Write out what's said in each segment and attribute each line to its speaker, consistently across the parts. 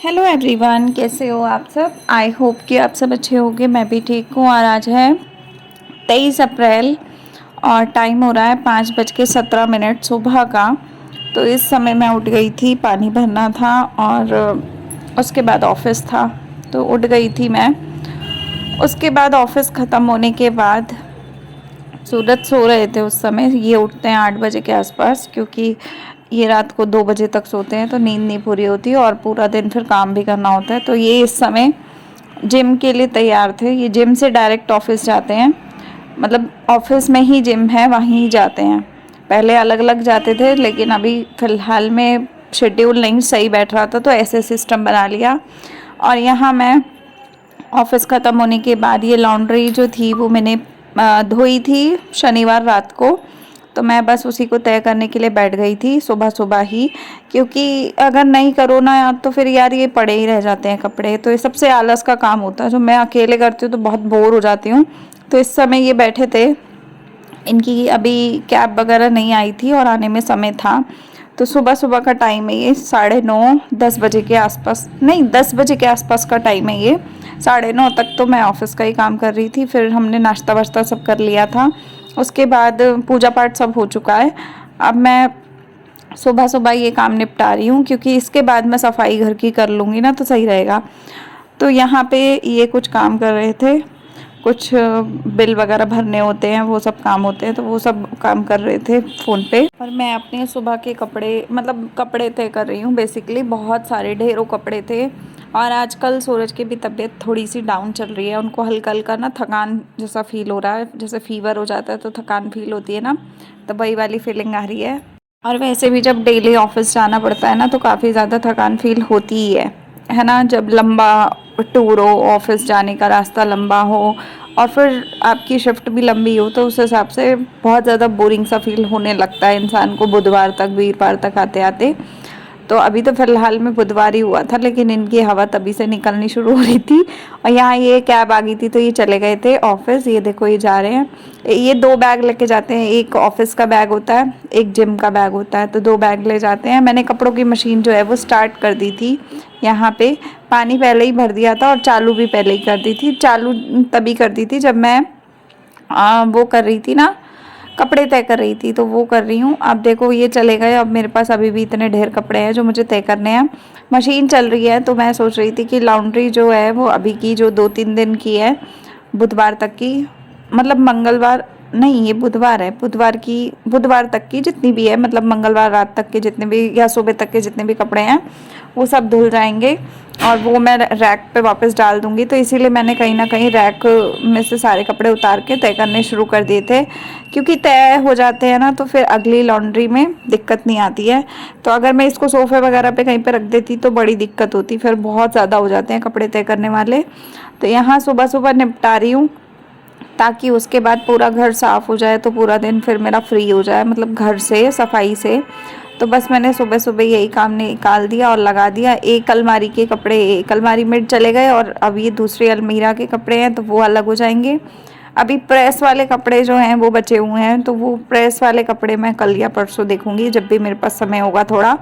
Speaker 1: Hello everyone, कैसे हो आप सब। आई होप कि आप सब अच्छे होंगे। मैं भी ठीक हूँ। और आज है 23 अप्रैल और टाइम हो रहा है 5:17 सुबह का। तो इस समय मैं उठ गई थी, पानी भरना था और उसके बाद ऑफिस था, तो उठ गई थी मैं। उसके बाद ऑफिस ख़त्म होने के बाद सूरज सो रहे थे उस समय। ये उठते हैं 8 बजे के आसपास, क्योंकि ये रात को 2 बजे तक सोते हैं तो नींद नहीं पूरी होती और पूरा दिन फिर काम भी करना होता है। तो ये इस समय जिम के लिए तैयार थे। ये जिम से डायरेक्ट ऑफिस जाते हैं, मतलब ऑफिस में ही जिम है, वहीं जाते हैं। पहले अलग अलग जाते थे, लेकिन अभी फ़िलहाल में शेड्यूल नहीं सही बैठ रहा था, तो ऐसे सिस्टम बना लिया। और यहाँ मैं ऑफिस ख़त्म होने के बाद ये लॉन्ड्री जो थी वो मैंने धोई थी शनिवार रात को। तो मैं बस उसी को तय करने के लिए बैठ गई थी सुबह सुबह ही, क्योंकि अगर नहीं करो ना यार तो फिर यार ये पड़े ही रह जाते हैं कपड़े। तो ये सबसे आलस का काम होता है, जो मैं अकेले करती हूँ तो बहुत बोर हो जाती हूँ। तो इस समय ये बैठे थे, इनकी अभी कैब वगैरह नहीं आई थी और आने में समय था। तो सुबह सुबह का टाइम है ये, 9:30 10 बजे के आसपास, नहीं 10 बजे के आसपास का टाइम है ये। 9:30 तक तो मैं ऑफिस का ही काम कर रही थी। फिर हमने नाश्ता वाश्ता सब कर लिया था। उसके बाद पूजा पाठ सब हो चुका है। अब मैं सुबह सुबह ये काम निपटा रही हूँ, क्योंकि इसके बाद मैं सफाई घर की कर लूँगी ना तो सही रहेगा। तो यहाँ पे ये कुछ काम कर रहे थे, कुछ बिल वगैरह भरने होते हैं, वो सब काम होते हैं, तो वो सब काम कर रहे थे फ़ोन पे। और मैं अपने सुबह के कपड़े, मतलब कपड़े तय कर रही हूँ बेसिकली। बहुत सारे ढेरों कपड़े थे। और आजकल सूरज की भी तबीयत थोड़ी सी डाउन चल रही है। उनको हल्का हल्का ना थकान जैसा फील हो रहा है, जैसे फीवर हो जाता है तो थकान फील होती है ना, तो वही वाली फीलिंग आ रही है। और वैसे भी जब डेली ऑफिस जाना पड़ता है ना तो काफ़ी ज़्यादा थकान फील होती ही है ना। जब लंबा टूर हो, ऑफिस जाने का रास्ता लंबा हो और फिर आपकी शिफ्ट भी लंबी हो, तो उस हिसाब से बहुत ज़्यादा बोरिंग सा फील होने लगता है इंसान को बुधवार तक वीरवार तक आते आते। तो अभी तो फ़िलहाल में बुधवार ही हुआ था, लेकिन इनकी हवा तभी से निकलनी शुरू हो रही थी। और यहाँ ये कैब आ गई थी तो ये चले गए थे ऑफिस। ये देखो ये जा रहे हैं। ये 2 बैग लेके जाते हैं, एक ऑफिस का बैग होता है, एक जिम का बैग होता है, तो 2 बैग ले जाते हैं। मैंने कपड़ों की मशीन जो है वो स्टार्ट कर दी थी। यहाँ पे पानी पहले ही भर दिया था और चालू भी पहले ही कर दी थी। चालू तभी कर दी थी जब मैं वो कर रही थी ना, कपड़े तय कर रही थी, तो वो कर रही हूँ। अब देखो ये चले गए। अब मेरे पास अभी भी इतने ढेर कपड़े हैं जो मुझे तय करने हैं। मशीन चल रही है, तो मैं सोच रही थी कि लॉन्ड्री जो है वो अभी की, जो 2-3 दिन की है, बुधवार तक की, मतलब मंगलवार नहीं, ये बुधवार है, बुधवार तक की जितनी भी है, मतलब मंगलवार रात तक के जितने भी या सुबह तक के जितने भी कपड़े हैं वो सब धुल जाएंगे और वो मैं रैक पे वापस डाल दूंगी। तो इसीलिए मैंने कहीं ना कहीं रैक में से सारे कपड़े उतार के तय करने शुरू कर दिए थे, क्योंकि तय हो जाते हैं ना तो फिर अगली लॉन्ड्री में दिक्कत नहीं आती है। तो अगर मैं इसको सोफ़े वगैरह पे कहीं पे रख देती तो बड़ी दिक्कत होती, फिर बहुत ज़्यादा हो जाते हैं कपड़े तय करने वाले। तो यहाँ सुबह सुबह निपटा रही हूँ, ताकि उसके बाद पूरा घर साफ़ हो जाए, तो पूरा दिन फिर मेरा फ्री हो जाए, मतलब घर से सफाई से। तो बस मैंने सुबह सुबह यही काम निकाल दिया और लगा दिया। एक अलमारी के कपड़े एक अलमारी में चले गए और अब ये दूसरी अलमीरा के कपड़े हैं तो वो अलग हो जाएंगे। अभी प्रेस वाले कपड़े जो हैं वो बचे हुए हैं, तो वो प्रेस वाले कपड़े मैं कल या परसों देखूंगी, जब भी मेरे पास समय होगा थोड़ा,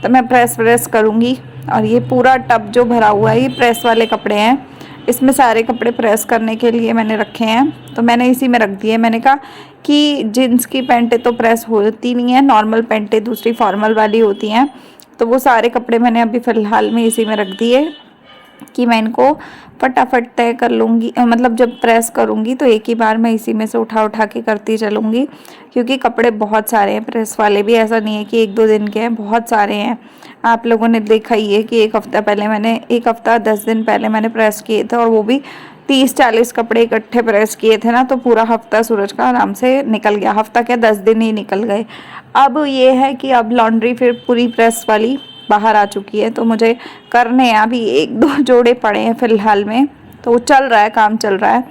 Speaker 1: तो मैं प्रेस करूँगी। और ये पूरा टब जो भरा हुआ है ये प्रेस वाले कपड़े हैं। इसमें सारे कपड़े प्रेस करने के लिए मैंने रखे हैं, तो मैंने इसी में रख दिए। मैंने कहा कि जीन्स की पैंटें तो प्रेस होती नहीं है, नॉर्मल पैंटें दूसरी फॉर्मल वाली होती हैं, तो वो सारे कपड़े मैंने अभी फ़िलहाल में इसी में रख दिए कि मैं इनको फटाफट तय कर लूँगी। मतलब जब प्रेस करूँगी तो एक ही बार मैं इसी में से उठा उठा के करती चलूँगी, क्योंकि कपड़े बहुत सारे हैं प्रेस वाले भी। ऐसा नहीं है कि 1-2 दिन के हैं, बहुत सारे हैं। आप लोगों ने देखा ही है कि एक हफ़्ता 10 दिन पहले मैंने प्रेस किए थे, और वो भी 30-40 कपड़े इकट्ठे प्रेस किए थे ना, तो पूरा हफ्ता सूरज का आराम से निकल गया। हफ्ता क्या, 10 दिन ही निकल गए। अब ये है कि अब लॉन्ड्री फिर पूरी प्रेस वाली बाहर आ चुकी है, तो मुझे करने हैं। अभी 1-2 जोड़े पड़े हैं फ़िलहाल में, तो चल रहा है, काम चल रहा है,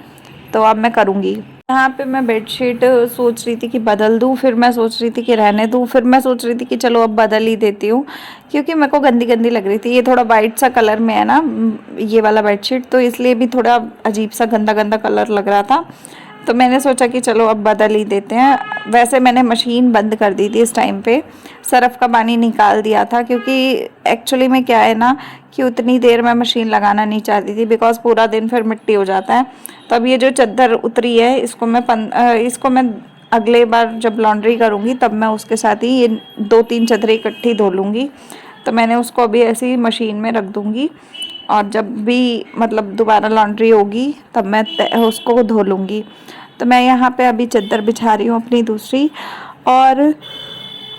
Speaker 1: तो अब मैं करूँगी। यहाँ पे मैं बेडशीट सोच रही थी कि बदल दूँ, फिर मैं सोच रही थी कि रहने दूँ, फिर मैं सोच रही थी कि चलो अब बदल ही देती हूँ, क्योंकि मेरे को गंदी गंदी लग रही थी। ये थोड़ा वाइट सा कलर में है ना ये वाला बेडशीट, तो इसलिए भी थोड़ा अजीब सा गंदा गंदा कलर लग रहा था। तो मैंने सोचा कि चलो अब बदल ही देते हैं। वैसे मैंने मशीन बंद कर दी थी इस टाइम पे, सर्फ़ का पानी निकाल दिया था, क्योंकि एक्चुअली में क्या है ना कि उतनी देर मैं मशीन लगाना नहीं चाहती थी, बिकॉज़ पूरा दिन फिर मिट्टी हो जाता है। तो अब ये जो चादर उतरी है इसको मैं अगले बार जब लॉन्ड्री करूँगी तब मैं उसके साथ ही ये 2-3 चादरें इकट्ठी धो लूँगी। तो मैंने उसको अभी ऐसे ही मशीन में रख दूँगी, और जब भी मतलब दोबारा लॉन्ड्री होगी तब मैं उसको धो लूँगी। तो मैं यहाँ पे अभी चादर बिछा रही हूँ अपनी दूसरी। और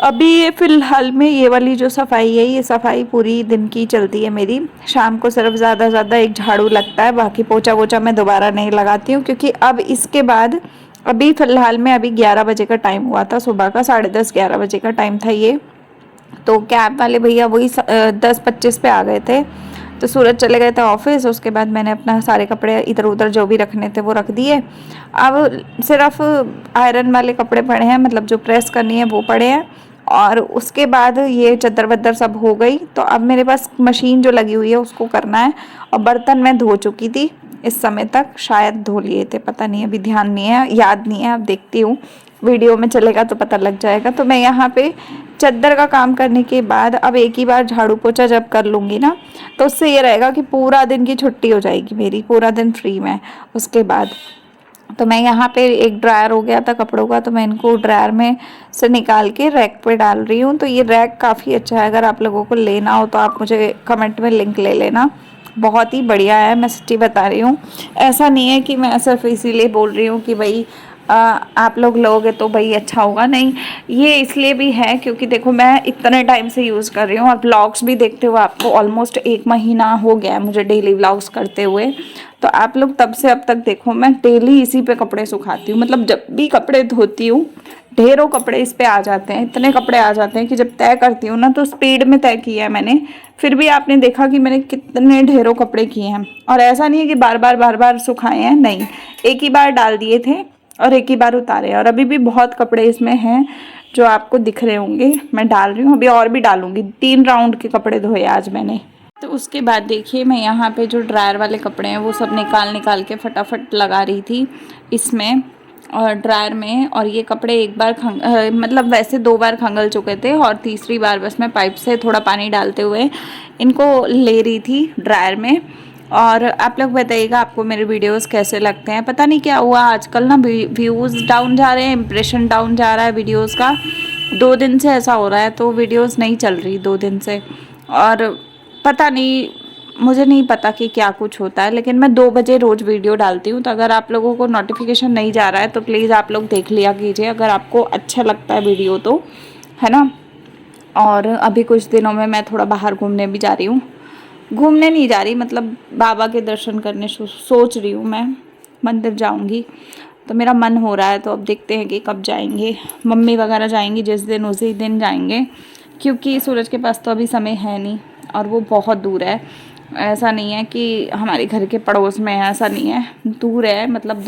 Speaker 1: अभी ये फ़िलहाल में ये वाली जो सफाई है, ये सफाई पूरी दिन की चलती है मेरी। शाम को सिर्फ ज़्यादा से ज़्यादा एक झाड़ू लगता है, बाकी पोछा वोछा मैं दोबारा नहीं लगाती हूँ, क्योंकि अब इसके बाद अभी फ़िलहाल में अभी 11 बजे का टाइम हुआ था, सुबह का 10:30-11 बजे का टाइम था ये। तो कैब वाले भैया वही 10:25 पे आ गए थे। तो सूरज चले गए थे ऑफिस। उसके बाद मैंने अपना सारे कपड़े इधर उधर जो भी रखने थे वो रख दिए। अब सिर्फ आयरन वाले कपड़े पड़े हैं, मतलब जो प्रेस करनी है वो पड़े हैं। और उसके बाद ये चद्दर वद्दर सब हो गई, तो अब मेरे पास मशीन जो लगी हुई है उसको करना है। और बर्तन मैं धो चुकी थी इस समय तक, शायद धो लिए थे, पता नहीं, अभी ध्यान नहीं है, याद नहीं है। अब देखती हूँ, वीडियो में चलेगा तो पता लग जाएगा। तो मैं यहाँ पे चद्दर का काम करने के बाद अब एक ही बार झाड़ू पोछा जब कर लूँगी ना, तो उससे ये रहेगा कि पूरा दिन की छुट्टी हो जाएगी मेरी, पूरा दिन फ्री में उसके बाद। तो मैं यहाँ पे एक ड्रायर हो गया था कपड़ों का, तो मैं इनको ड्रायर में से निकाल के रैक पे डाल रही हूँ। तो ये रैक काफ़ी अच्छा है, अगर आप लोगों को लेना हो तो आप मुझे कमेंट में लिंक ले लेना, बहुत ही बढ़िया है, मैं सच्ची बता रही हूँ। ऐसा नहीं है कि मैं सिर्फ इसीलिए बोल रही हूँ कि भाई आप लोग लोगे तो भाई अच्छा होगा, नहीं, ये इसलिए भी है क्योंकि देखो मैं इतने टाइम से यूज़ कर रही हूँ, और ब्लॉग्स भी देखते हुए आपको ऑलमोस्ट 1 महीना हो गया है मुझे डेली ब्लॉग्स करते हुए। तो आप लोग तब से अब तक देखो मैं डेली इसी पे कपड़े सुखाती हूँ, मतलब जब भी कपड़े धोती हूँ ढेरों कपड़े इस पे आ जाते हैं, इतने कपड़े आ जाते हैं कि जब तय करती हूँ ना तो स्पीड में तय किया है मैंने। फिर भी आपने देखा कि मैंने कितने ढेरों कपड़े किए हैं, और ऐसा नहीं है कि बार बार सुखाए हैं, नहीं, एक ही बार डाल दिए थे और एक ही बार उतारे। और अभी भी बहुत कपड़े इसमें हैं जो आपको दिख रहे होंगे, मैं डाल रही हूँ, अभी और भी डालूंगी। 3 राउंड के कपड़े धोए आज मैंने। तो उसके बाद देखिए मैं यहाँ पे जो ड्रायर वाले कपड़े हैं वो सब निकाल के फटाफट लगा रही थी इसमें और ड्रायर में। और ये कपड़े एक बार मतलब वैसे 2 बार खंगल चुके थे, और तीसरी बार बस मैं पाइप से थोड़ा पानी डालते हुए इनको ले रही थी ड्रायर में। और आप लोग बताइएगा आपको मेरे वीडियोस कैसे लगते हैं। पता नहीं क्या हुआ आजकल ना, व्यूज़ डाउन जा रहे हैं, इम्प्रेशन डाउन जा रहा है वीडियोस का। 2 दिन से ऐसा हो रहा है, तो वीडियोस नहीं चल रही 2 दिन से। और पता नहीं, मुझे नहीं पता कि क्या कुछ होता है, लेकिन मैं 2 बजे रोज़ वीडियो डालती हूँ। तो अगर आप लोगों को नोटिफिकेशन नहीं जा रहा है तो प्लीज़ आप लोग देख लिया कीजिए, अगर आपको अच्छा लगता है वीडियो तो, है ना। और अभी कुछ दिनों में मैं थोड़ा बाहर घूमने भी जा रही हूँ, घूमने नहीं जा रही, मतलब बाबा के दर्शन करने सोच रही हूँ मैं, मंदिर जाऊँगी। तो मेरा मन हो रहा है, तो अब देखते हैं कि कब जाएंगे। मम्मी वगैरह जाएंगी जिस दिन उसी दिन जाएंगे, क्योंकि सूरज के पास तो अभी समय है नहीं, और वो बहुत दूर है। ऐसा नहीं है कि हमारे घर के पड़ोस में है, ऐसा नहीं है, दूर है, मतलब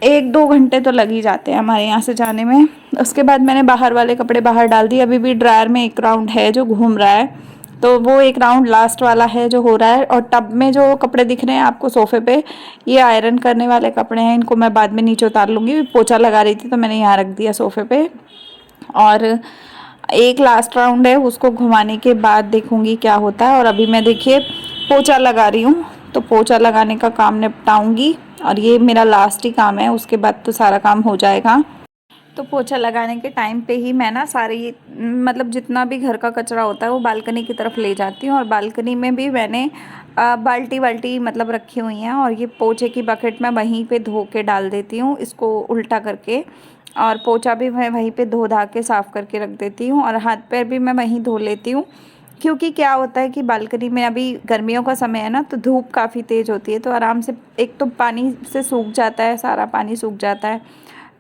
Speaker 1: 1-2 घंटे तो लग ही जाते हैं हमारे यहाँ से जाने में। उसके बाद मैंने बाहर वाले कपड़े बाहर डाल दिए। अभी भी ड्रायर में एक राउंड है जो घूम रहा है, तो वो एक राउंड लास्ट वाला है जो हो रहा है। और टब में जो कपड़े दिख रहे हैं आपको सोफे पे, ये आयरन करने वाले कपड़े हैं, इनको मैं बाद में नीचे उतार लूँगी। पोछा लगा रही थी तो मैंने यहाँ रख दिया सोफे पे। और एक लास्ट राउंड है, उसको घुमाने के बाद देखूंगी क्या होता है। और अभी मैं देखिए पोछा लगा रही हूँ, तो पोछा लगाने का काम निपटाऊंगी, और ये मेरा लास्ट ही काम है, उसके बाद तो सारा काम हो जाएगा। तो पोछा लगाने के टाइम पे ही मैं ना सारी, मतलब जितना भी घर का कचरा होता है वो बालकनी की तरफ ले जाती हूँ। और बालकनी में भी मैंने बाल्टी वाल्टी मतलब रखी हुई हैं, और ये पोछे की बकेट मैं वहीं पे धो के डाल देती हूँ, इसको उल्टा करके। और पोछा भी मैं वहीं पे धो धा के साफ़ करके रख देती हूँ, और हाथ पैर भी मैं वहीं धो लेती हूँ। क्योंकि क्या होता है कि बालकनी में अभी गर्मियों का समय है ना, तो धूप काफ़ी तेज़ होती है, तो आराम से एक तो पानी से सूख जाता है, सारा पानी सूख जाता है।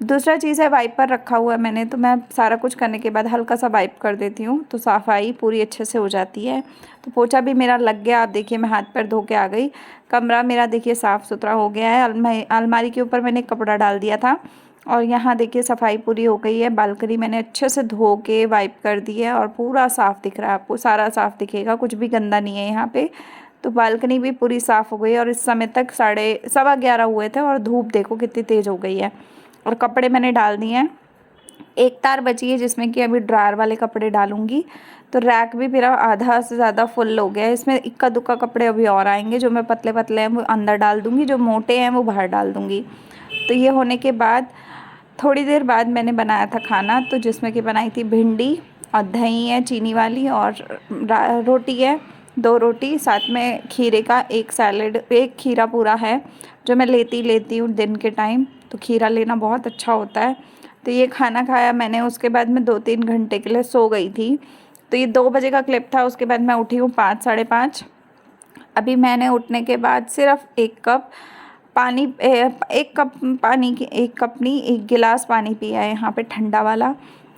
Speaker 1: दूसरा चीज़ है वाइपर रखा हुआ है मैंने, तो मैं सारा कुछ करने के बाद हल्का सा वाइप कर देती हूँ, तो सफाई पूरी अच्छे से हो जाती है। तो पोछा भी मेरा लग गया। आप देखिए मैं हाथ पैर धो के आ गई। कमरा मेरा देखिए साफ़ सुथरा हो गया है। अलमारी के ऊपर मैंने कपड़ा डाल दिया था, और यहाँ देखिए सफाई पूरी हो गई है। बालकनी मैंने अच्छे से धो के वाइप कर दी है, और पूरा साफ़ दिख रहा है, आपको सारा साफ़ दिखेगा, कुछ भी गंदा नहीं है यहाँ पे। तो बालकनी भी पूरी साफ़ हो गई और इस समय तक 11:15 हुए थे और धूप देखो कितनी तेज़ हो गई है। और कपड़े मैंने डाल दिए हैं, एक तार बची है जिसमें कि अभी ड्रायर वाले कपड़े डालूंगी। तो रैक भी मेरा आधा से ज़्यादा फुल हो गया है, इसमें इक्का दुक्का कपड़े अभी और आएंगे। जो मैं पतले पतले हैं वो अंदर डाल दूंगी, जो मोटे हैं वो बाहर डाल दूंगी। तो ये होने के बाद थोड़ी देर बाद मैंने बनाया था खाना, तो जिसमें कि बनाई थी भिंडी और दही है चीनी वाली, और रोटी है 2 रोटी, साथ में खीरे का एक सैलेड, एक खीरा पूरा है जो मैं लेती हूँ दिन के टाइम। तो खीरा लेना बहुत अच्छा होता है। तो ये खाना खाया मैंने, उसके बाद मैं 2-3 घंटे के लिए सो गई थी। तो ये 2 बजे का क्लिप था। उसके बाद मैं उठी हूँ 5 साढ़े 5। अभी मैंने उठने के बाद सिर्फ 1 कप पानी, 1 कप पानी की 1 कप नहीं 1 गिलास पानी पिया है यहाँ पे ठंडा वाला।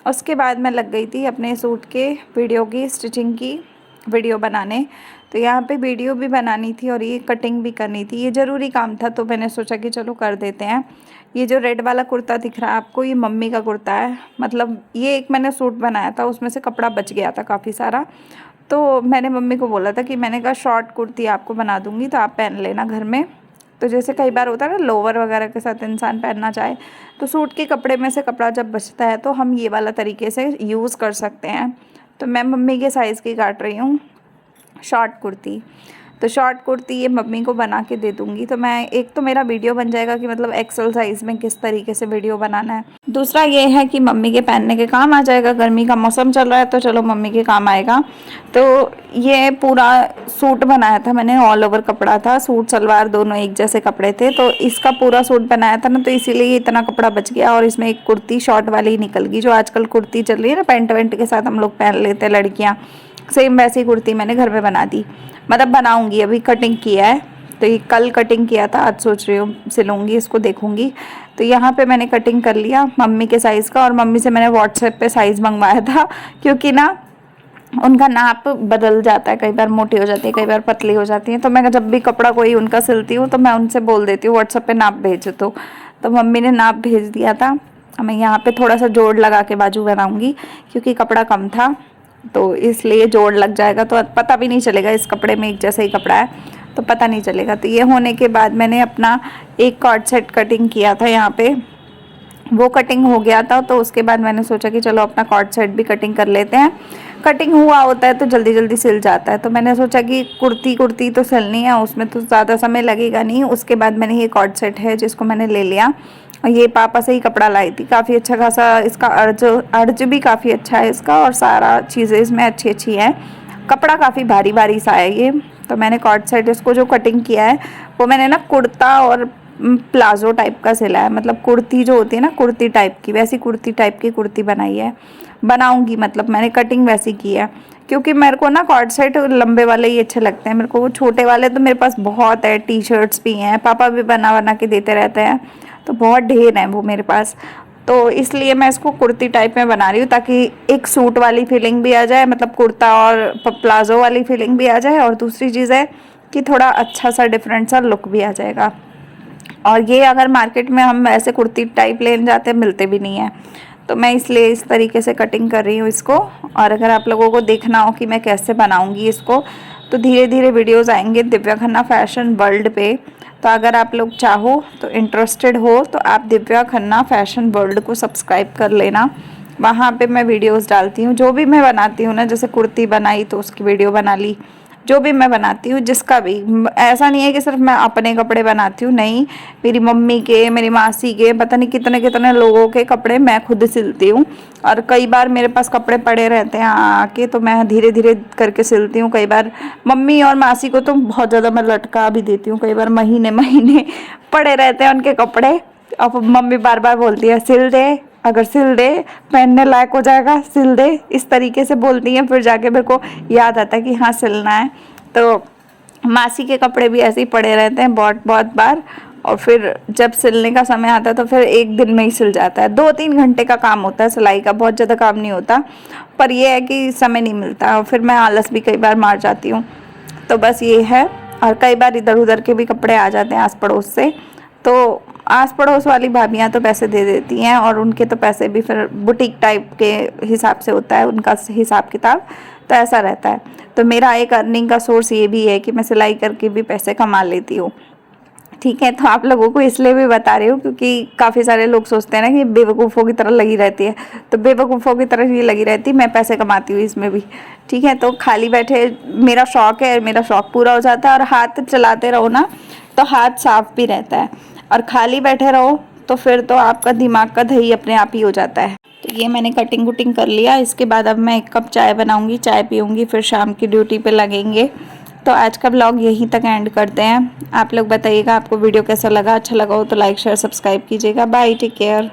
Speaker 1: उसके बाद मैं लग गई थी अपने सूट के वीडियो की स्टिचिंग की वीडियो बनाने। तो यहाँ पे वीडियो भी बनानी थी और ये कटिंग भी करनी थी, ये ज़रूरी काम था। तो मैंने सोचा कि चलो कर देते हैं। ये जो रेड वाला कुर्ता दिख रहा है आपको, ये मम्मी का कुर्ता है। मतलब ये एक मैंने सूट बनाया था, उसमें से कपड़ा बच गया था काफ़ी सारा। तो मैंने मम्मी को बोला था कि मैंने कहा शॉर्ट कुर्ती आपको बना दूँगी तो आप पहन लेना घर में। तो जैसे कई बार होता है ना लोवर वगैरह के साथ इंसान पहनना चाहे, तो सूट के कपड़े में से कपड़ा जब बचता है तो हम ये वाला तरीके से यूज़ कर सकते हैं। तो मैं मम्मी के साइज़ की काट रही हूँ शॉर्ट कुर्ती। तो शॉर्ट कुर्ती ये मम्मी को बना के दे दूँगी। तो मैं एक तो मेरा वीडियो बन जाएगा कि मतलब एक्सेल साइज़ में किस तरीके से वीडियो बनाना है। दूसरा ये है कि मम्मी के पहनने के काम आ जाएगा, गर्मी का मौसम चल रहा है तो चलो मम्मी के काम आएगा। तो ये पूरा सूट बनाया था मैंने, ऑल ओवर कपड़ा था, सूट सलवार दोनों एक जैसे कपड़े थे। तो इसका पूरा सूट बनाया था ना, तो इसीलिए इतना कपड़ा बच गया। और इसमें एक कुर्ती शॉर्ट वाली ही निकल गई, जो आजकल कुर्ती चल रही है ना पैंट वेंट के साथ हम लोग पहन लेते हैं लड़कियाँ, सेम वैसी कुर्ती मैंने घर में बना दी। मतलब बनाऊंगी, अभी कटिंग किया है। तो ये कल कटिंग किया था, आज सोच रही हूँ सिलूंगी, इसको देखूंगी। तो यहाँ पे मैंने कटिंग कर लिया मम्मी के साइज़ का, और मम्मी से मैंने व्हाट्सएप पे साइज़ मंगवाया था, क्योंकि ना उनका नाप बदल जाता है, कई बार मोटी हो जाती है, कई बार पतली हो जाती है। तो मैं जब भी कपड़ा कोई उनका सिलती हूँ तो मैं उनसे बोल देती हूँ व्हाट्सएप पे नाप भेज दो। तो मम्मी ने नाप भेज दिया था। मैं यहाँ पे थोड़ा सा जोड़ लगा के बाजू बनाऊँगी, क्योंकि कपड़ा कम था तो इसलिए जोड़ लग जाएगा तो पता भी नहीं चलेगा, इस कपड़े में एक जैसा ही कपड़ा है तो पता नहीं चलेगा। तो ये होने के बाद मैंने अपना एक कॉर्ड सेट कटिंग किया था, यहाँ पे वो कटिंग हो गया था। तो उसके बाद मैंने सोचा कि चलो अपना कॉर्ड सेट भी कटिंग कर लेते हैं। कटिंग हुआ होता है तो जल्दी जल्दी सिल जाता है। तो मैंने सोचा कि कुर्ती तो सिलनी है, उसमें तो ज़्यादा समय लगेगा नहीं। उसके बाद मैंने ये कॉर्ड सेट है जिसको मैंने ले लिया, और ये पापा से ही कपड़ा लाई थी, काफ़ी अच्छा खासा इसका अर्ज भी काफ़ी अच्छा है इसका, और सारा चीज़ें इसमें अच्छी अच्छी हैं। कपड़ा काफ़ी भारी भारी सा है ये। तो मैंने कॉर्ड सेट इसको जो कटिंग किया है वो मैंने ना कुर्ता और प्लाजो टाइप का सिला है। मतलब कुर्ती जो होती है ना कुर्ती टाइप की, वैसी कुर्ती टाइप की कुर्ती बनाई है, बनाऊंगी। मतलब मैंने कटिंग वैसी की है, क्योंकि मेरे को ना कॉर्ड सेट लंबे वाले ही अच्छे लगते हैं। मेरे को वो छोटे वाले तो मेरे पास बहुत है, टी शर्ट्स भी हैं, पापा भी बना के देते रहते हैं, तो बहुत ढेर है वो मेरे पास। तो इसलिए मैं इसको कुर्ती टाइप में बना रही हूँ, ताकि एक सूट वाली फीलिंग भी आ जाए, मतलब कुर्ता और प्लाजो वाली फीलिंग भी आ जाए, और दूसरी चीज़ है कि थोड़ा अच्छा सा डिफरेंट सा लुक भी आ जाएगा। और ये अगर मार्केट में हम ऐसे कुर्ती टाइप लेने जाते हैं मिलते भी नहीं है, तो मैं इसलिए इस तरीके से कटिंग कर रही हूँ इसको। और अगर आप लोगों को देखना हो कि मैं कैसे बनाऊँगी इसको, तो धीरे धीरे वीडियोज़ आएंगे दिव्या खन्ना फैशन वर्ल्ड पे। तो अगर आप लोग चाहो तो इंटरेस्टेड हो तो आप दिव्या खन्ना फैशन वर्ल्ड को सब्सक्राइब कर लेना। वहाँ पे मैं वीडियोस डालती हूँ, जो भी मैं बनाती हूँ ना, जैसे कुर्ती बनाई तो उसकी वीडियो बना ली, जो भी मैं बनाती हूँ जिसका भी। ऐसा नहीं है कि सिर्फ मैं अपने कपड़े बनाती हूँ, नहीं, मेरी मम्मी के, मेरी मासी के, पता नहीं कितने कितने लोगों के कपड़े मैं खुद सिलती हूँ। और कई बार मेरे पास कपड़े पड़े रहते हैं आके, तो मैं धीरे धीरे करके सिलती हूँ। कई बार मम्मी और मासी को तो बहुत ज़्यादा मैं लटका भी देती हूँ, कई बार महीने महीने पड़े रहते हैं उनके कपड़े। अब मम्मी बार बार बोलती है सिल दे, अगर सिल दे पहनने लायक हो जाएगा, सिल दे, इस तरीके से बोलती हैं। फिर जाके मेरे को याद आता है कि हाँ सिलना है। तो मासी के कपड़े भी ऐसे ही पड़े रहते हैं बहुत बहुत बार, और फिर जब सिलने का समय आता है तो फिर एक दिन में ही सिल जाता है। 2-3 घंटे का काम होता है सिलाई का, बहुत ज़्यादा काम नहीं होता, पर यह है कि समय नहीं मिलता, और फिर मैं आलस भी कई बार मार जाती हूँ। तो बस ये है। और कई बार इधर उधर के भी कपड़े आ जाते हैं आस पड़ोस से, तो आस पड़ोस वाली भाभियाँ तो पैसे दे देती हैं, और उनके तो पैसे भी फिर बुटीक टाइप के हिसाब से होता है उनका हिसाब किताब, तो ऐसा रहता है। तो मेरा एक अर्निंग का सोर्स ये भी है कि मैं सिलाई करके भी पैसे कमा लेती हूँ। ठीक है, तो आप लोगों को इसलिए भी बता रही हूँ क्योंकि काफ़ी सारे लोग सोचते हैं ना कि बेवकूफ़ों की तरह लगी रहती है, तो बेवकूफ़ों की तरह ही लगी रहती, मैं पैसे कमाती हूँ इसमें भी। ठीक है, तो खाली बैठे मेरा शौक़ है, मेरा शौक़ पूरा हो जाता है, और हाथ चलाते रहो ना तो हाथ साफ भी रहता है, और खाली बैठे रहो तो फिर तो आपका दिमाग का दही अपने आप ही हो जाता है। तो ये मैंने कटिंग कुटिंग कर लिया। इसके बाद अब मैं 1 कप चाय बनाऊँगी, चाय पीऊँगी, फिर शाम की ड्यूटी पे लगेंगे। तो आज का ब्लॉग यहीं तक एंड करते हैं। आप लोग बताइएगा आपको वीडियो कैसा लगा, अच्छा लगा हो तो लाइक शेयर सब्सक्राइब कीजिएगा। Bye, take care.